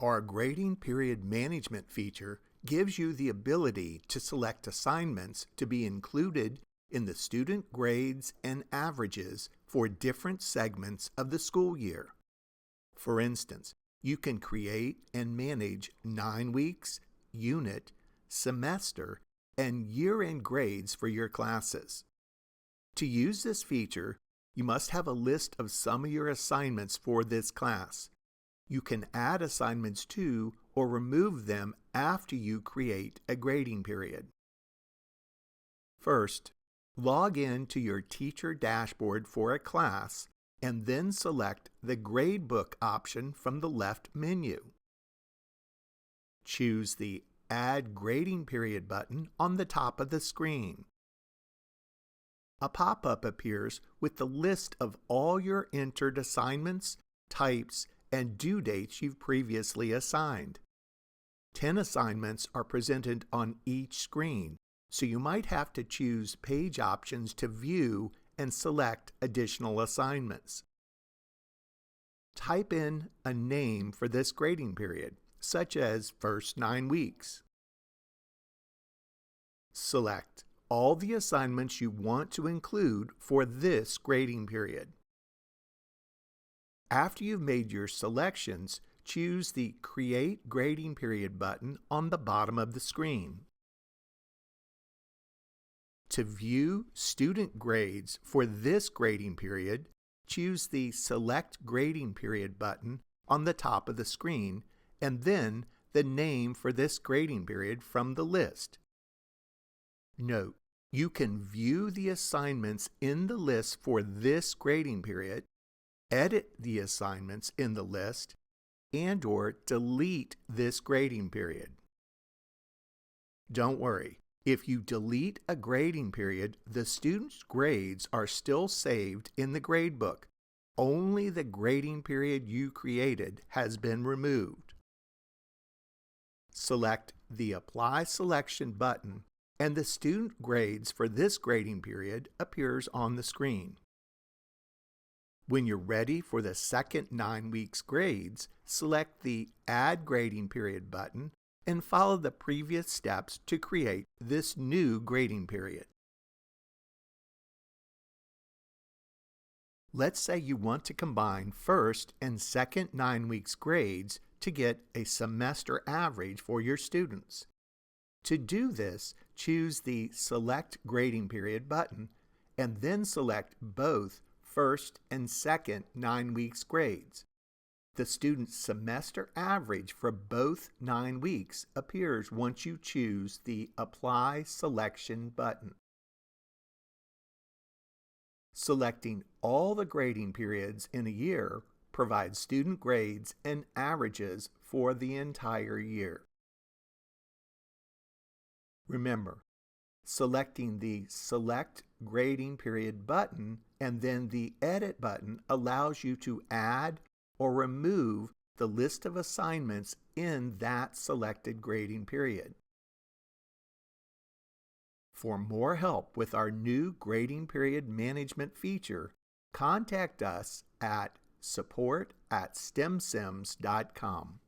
Our grading period management feature gives you the ability to select assignments to be included in the student grades and averages for different segments of the school year. For instance, you can create and manage 9 weeks, unit, semester, and year-end grades for your classes. To use this feature, you must have a list of some of your assignments for this class. You can add assignments to or remove them after you create a grading period. First, log in to your teacher dashboard for a class and then select the Gradebook option from the left menu. Choose the Add Grading Period button on the top of the screen. A pop-up appears with the list of all your entered assignments, types, and due dates you've previously assigned. 10 assignments are presented on each screen, so you might have to choose page options to view and select additional assignments. Type in a name for this grading period, such as first 9 weeks. Select all the assignments you want to include for this grading period. After you've made your selections, choose the Create Grading Period button on the bottom of the screen. To view student grades for this grading period, choose the Select Grading Period button on the top of the screen and then the name for this grading period from the list. Note, you can view the assignments in the list for this grading period, edit the assignments in the list, and/or delete this grading period. Don't worry, if you delete a grading period, the student's grades are still saved in the gradebook. Only the grading period you created has been removed. Select the Apply Selection button and the student grades for this grading period appears on the screen. When you're ready for the second 9 weeks grades, select the Add Grading Period button and follow the previous steps to create this new grading period. Let's say you want to combine first and second 9 weeks grades to get a semester average for your students. To do this, choose the Select Grading Period button and then select both first and second 9 weeks grades. The student's semester average for both 9 weeks appears once you choose the Apply Selection button. Selecting all the grading periods in a year provides student grades and averages for the entire year. Remember, selecting the Select Grading Period button and then the Edit button allows you to add or remove the list of assignments in that selected grading period. For more help with our new grading period management feature, contact us at support@stemsims.com.